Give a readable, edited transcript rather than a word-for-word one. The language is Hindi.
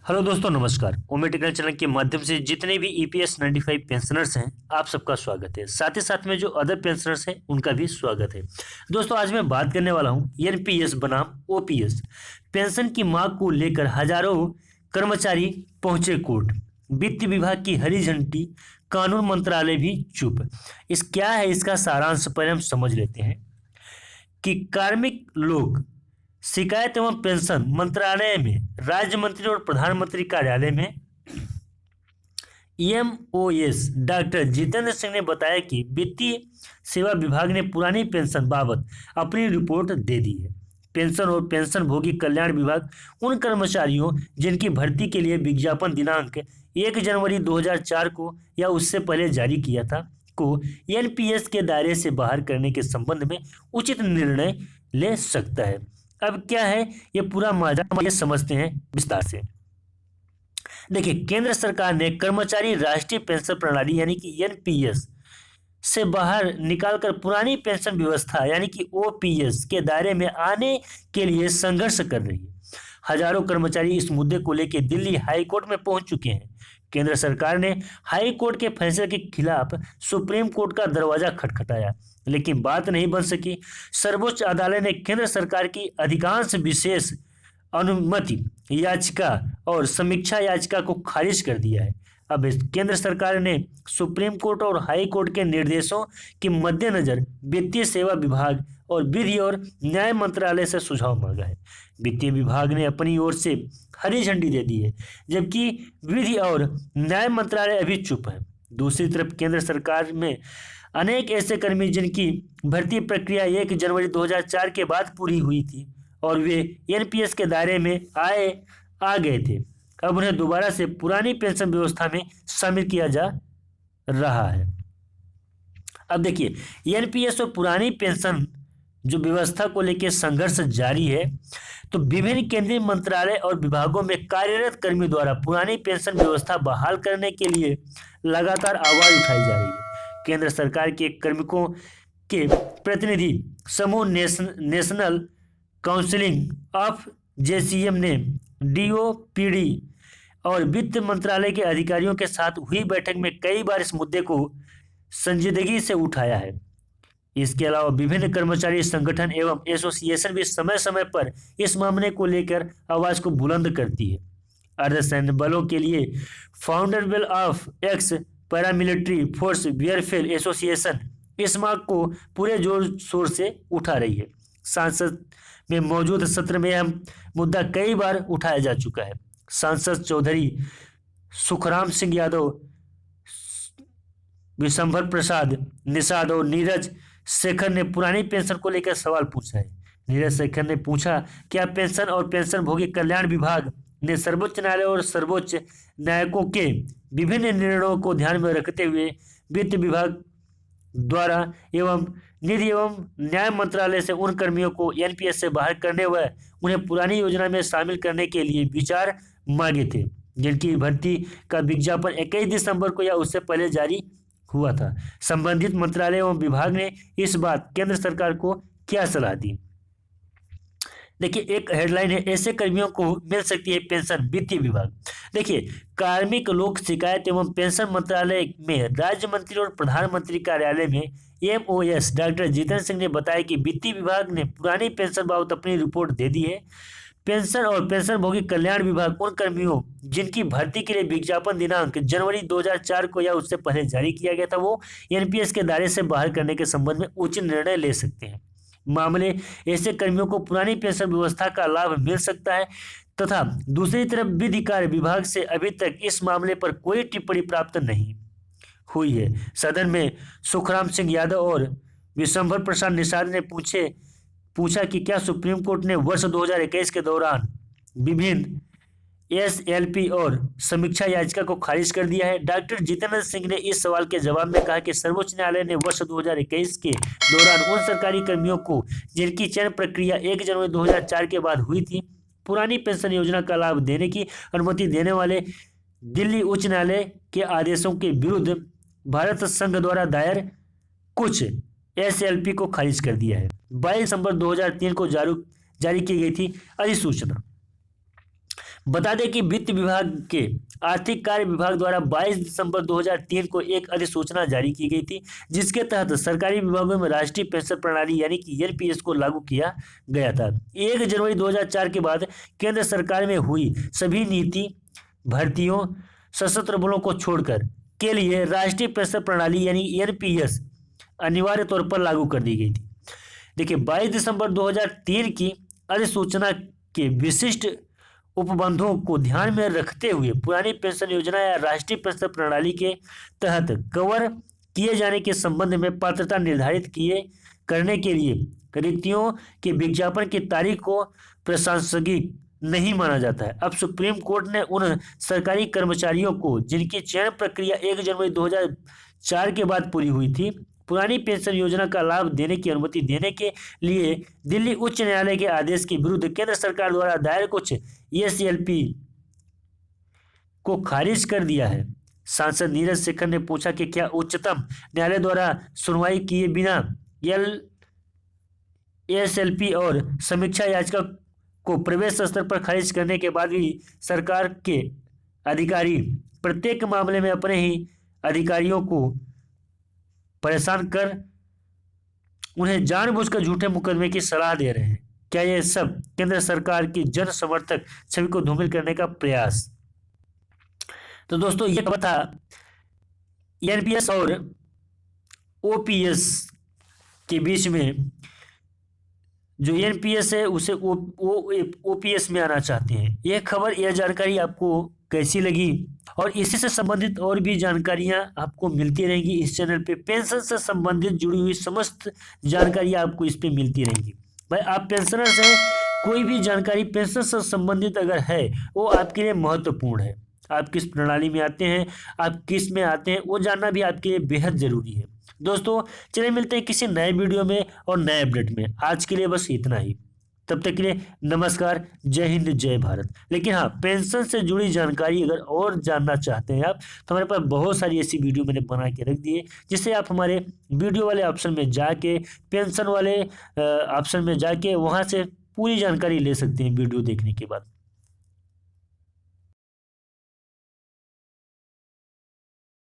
हेलो दोस्तों, नमस्कार। ओमे टेक्निकल चैनल के माध्यम से जितने भी ईपीएस 95 पेंशनर्स हैं, आप सबका स्वागत है। साथ ही साथ में जो अदर पेंशनर्स हैं उनका भी स्वागत है। दोस्तों, आज मैं बात करने वाला हूं एनपीएस बनाम ओपीएस। पेंशन की मांग को लेकर हजारों कर्मचारी पहुंचे कोर्ट। वित्त विभाग की हरी झंडी, कानून मंत्रालय भी चुप। इस क्या है इसका सारांश पहले हम समझ लेते हैं कि कार्मिक लोग शिकायत एवं पेंशन मंत्रालय में राज्य मंत्री और प्रधानमंत्री कार्यालय में ईएमओएस डॉक्टर जितेंद्र सिंह ने बताया कि वित्तीय सेवा विभाग ने पुरानी पेंशन बाबत अपनी रिपोर्ट दे दी है। पेंशन और पेंशन भोगी कल्याण विभाग उन कर्मचारियों जिनकी भर्ती के लिए विज्ञापन दिनांक 1 जनवरी 2004 को या उससे पहले जारी किया था को एनपीएस के दायरे से बाहर करने के संबंध में उचित निर्णय ले सकता है। अब क्या है ये पूरा मामला, ये समझते हैं विस्तार से। देखिए, केंद्र सरकार ने कर्मचारी राष्ट्रीय पेंशन प्रणाली यानी कि एनपीएस से बाहर निकालकर पुरानी पेंशन व्यवस्था यानी कि ओपीएस के दायरे में आने के लिए संघर्ष कर रही है। हजारों कर्मचारी इस मुद्दे को लेकर दिल्ली हाई कोर्ट में पहुंच चुके हैं। केंद्र सरकार ने हाई कोर्ट के फैसले के खिलाफ सुप्रीम कोर्ट का दरवाजा खटखटाया, लेकिन बात नहीं बन सकी। सर्वोच्च अदालत ने केंद्र सरकार की अधिकांश विशेष अनुमति याचिका और समीक्षा याचिका को खारिज कर दिया है। अब केंद्र सरकार ने सुप्रीम कोर्ट और हाई कोर्ट के निर्देशों के मद्देनजर वित्तीय सेवा विभाग और विधि और न्याय मंत्रालय से सुझाव मांगा है। वित्तीय विभाग ने अपनी ओर से हरी झंडी दे दी है, जबकि विधि और न्याय मंत्रालय अभी चुप है। दूसरी तरफ केंद्र सरकार में अनेक ऐसे कर्मी जिनकी भर्ती प्रक्रिया 1 जनवरी 2004 के बाद पूरी हुई थी और वे एनपीएस के दायरे में आ गए थे, अब उन्हें दोबारा से पुरानी पेंशन व्यवस्था में शामिल किया जा रहा है। अब देखिए, एनपीएस और पुरानी पेंशन जो व्यवस्था को लेकर संघर्ष जारी है, तो विभिन्न केंद्रीय मंत्रालय और विभागों में कार्यरत कर्मियों द्वारा पुरानी पेंशन व्यवस्था बहाल करने के लिए लगातार आवाज उठाई जा रही है। केंद्र सरकार के कार्मिकों के प्रतिनिधि समूह नेशनल काउंसिलिंग ऑफ जेसीएम ने डीओपीडी और वित्त मंत्रालय के अधिकारियों के साथ हुई बैठक में कई बार इस मुद्दे को संजीदगी से उठाया है। इसके अलावा विभिन्न कर्मचारी संगठन एवं एसोसिएशन भी समय समय पर इस मामले को लेकर आवाज को बुलंद करती है। अर्धसैन्य बलों के लिए फाउंडेबल of ex paramilitary force welfare association इस मांग को पूरे जोर शोर से उठा रही है। सांसद में मौजूद सत्र में यह मुद्दा कई बार उठाया जा चुका है। सांसद चौधरी सुखराम सिंह यादव, विशंभर प्रसाद निषाद और नीरज शेखर ने पुरानी पेंशन को लेकर सवाल पूछा है। नीरज शेखर ने पूछा, क्या पेंशन और पेंशन भोगी कल्याण विभाग ने सर्वोच्च न्यायालय और सर्वोच्च न्यायालयों के विभिन्न निर्णयों को ध्यान में रखते हुए वित्त विभाग द्वारा एवं निधि एवं न्याय मंत्रालय से उन कर्मियों को एनपीएस से बाहर करने व उन्हें पुरानी योजना में शामिल करने के लिए विचार मांगे थे, जिनकी भर्ती का विज्ञापन 21 दिसंबर को या उससे पहले जारी हुआ था। संबंधित मंत्रालय एवं विभाग ने इस बात केंद्र सरकार को क्या सलाह दी? देखिए, एक हेडलाइन है, ऐसे कर्मियों को मिल सकती है पेंशन वित्तीय विभाग। देखिए, कार्मिक लोक शिकायत एवं पेंशन मंत्रालय में राज्य मंत्री और प्रधानमंत्री कार्यालय में एमओएस डॉक्टर जितेंद्र सिंह ने बताया कि वित्तीय विभाग ने पुरानी पेंशन बाबत अपनी रिपोर्ट दे दी है। पेंशन और पेंशन भोगी कल्याण विभाग उन कर्मियों जिनकी भर्ती के लिए विज्ञापन दिनांक जनवरी 2004 को या उससे पहले जारी किया गया था, वो एनपीएस के दायरे से बाहर करने के संबंध में उचित निर्णय ले सकते हैं। मामले ऐसे कर्मियों को पुरानी पेंशन व्यवस्था का लाभ मिल सकता है तथा दूसरी तरफ विधि कार्य विभाग से अभी तक इस मामले पर कोई टिप्पणी प्राप्त नहीं हुई है। सदन में सुखराम सिंह यादव और विशंभर प्रसाद निषाद ने पूछा कि क्या सुप्रीम कोर्ट ने वर्ष 2021 के दौरान विभिन्न एसएलपी और समीक्षा याचिका को खारिज कर दिया है। डॉक्टर जितेंद्र सिंह ने इस सवाल के जवाब में कहा कि सर्वोच्च न्यायालय ने वर्ष 2021 के दौरान उन सरकारी कर्मियों को जिनकी चयन प्रक्रिया 1 जनवरी 2004 के बाद हुई थी, पुरानी पेंशन योजना का लाभ देने की अनुमति देने वाले दिल्ली उच्च न्यायालय के आदेशों के विरुद्ध भारत संघ द्वारा दायर कुछ एसएलपी को खारिज कर दिया है। 22 दिसंबर 2003 को जारी की गई थी अधिसूचना। बता दें कि वित्त विभाग के आर्थिक कार्य विभाग द्वारा 22 दिसंबर 2003 को एक अधिसूचना जारी की गई थी, जिसके तहत सरकारी विभागों में राष्ट्रीय पेंशन प्रणाली यानी कि एनपीएस को लागू किया गया था। 1 जनवरी 2004 के बाद केंद्र सरकार में हुई सभी नीति भर्तियों सशस्त्र बलों को छोड़कर के लिए राष्ट्रीय पेंशन प्रणाली यानी एनपीएस अनिवार्य तौर पर लागू कर दी गई थी। देखिए 22 दिसंबर 2003 की अधिसूचना के विशिष्ट उपबंधों को ध्यान में रखते हुए पुरानी पेंशन योजना या राष्ट्रीय पेंशन प्रणाली के तहत कवर किए जाने के संबंध में पात्रता निर्धारित किए करने के लिए रिक्तियों के विज्ञापन की तारीख को प्रासंगिक नहीं माना जाता है। अब सुप्रीम कोर्ट ने उन सरकारी कर्मचारियों को जिनकी चयन प्रक्रिया 1 जनवरी 2004 के बाद पूरी हुई थी, पुरानी पेंशन योजना का लाभ देने की अनुमति देने के लिए दिल्ली उच्च न्यायालय के आदेश के विरुद्ध केंद्र सरकार द्वारा दायर कुछ एसएलपी को खारिज कर दिया है। सांसद नीरज शेखर ने पूछा कि क्या उच्चतम न्यायालय द्वारा सुनवाई किए बिना एसएलपी और समीक्षा याचिका को प्रवेश स्तर पर खारिज करने के बाद भी सरकार के अधिकारी प्रत्येक मामले में अपने ही अधिकारियों को परेशान कर उन्हें जानबूझकर झूठे मुकदमे की सलाह दे रहे हैं? क्या यह सब केंद्र सरकार की जन समर्थक छवि को धूमिल करने का प्रयास? तो दोस्तों ये था एनपीएस और ओपीएस के बीच में, जो एनपीएस है उसे ओपीएस में आना चाहते हैं। यह खबर, यह जानकारी आपको कैसी लगी? और इसी से संबंधित और भी जानकारियां आपको मिलती रहेंगी इस चैनल पे। पेंशन से संबंधित जुड़ी हुई समस्त जानकारियां आपको इस पे मिलती रहेंगी। भाई आप पेंशनर्स हैं, कोई भी जानकारी पेंशन से संबंधित अगर है वो आपके लिए महत्वपूर्ण है। आप किस प्रणाली में आते हैं, आप किस में आते हैं, वो जानना भी आपके लिए बेहद जरूरी है। दोस्तों चलिए मिलते हैं किसी नए वीडियो में और नए अपडेट में। आज के लिए बस इतना ही। तब तक के लिए नमस्कार, जय हिंद, जय भारत। लेकिन हाँ, पेंशन से जुड़ी जानकारी अगर और जानना चाहते हैं आप, तो हमारे पास बहुत सारी ऐसी वीडियो मैंने बना के रख दी है, जिससे आप हमारे वीडियो वाले ऑप्शन में जाके, पेंशन वाले ऑप्शन में जाके वहाँ से पूरी जानकारी ले सकते हैं वीडियो देखने के बाद।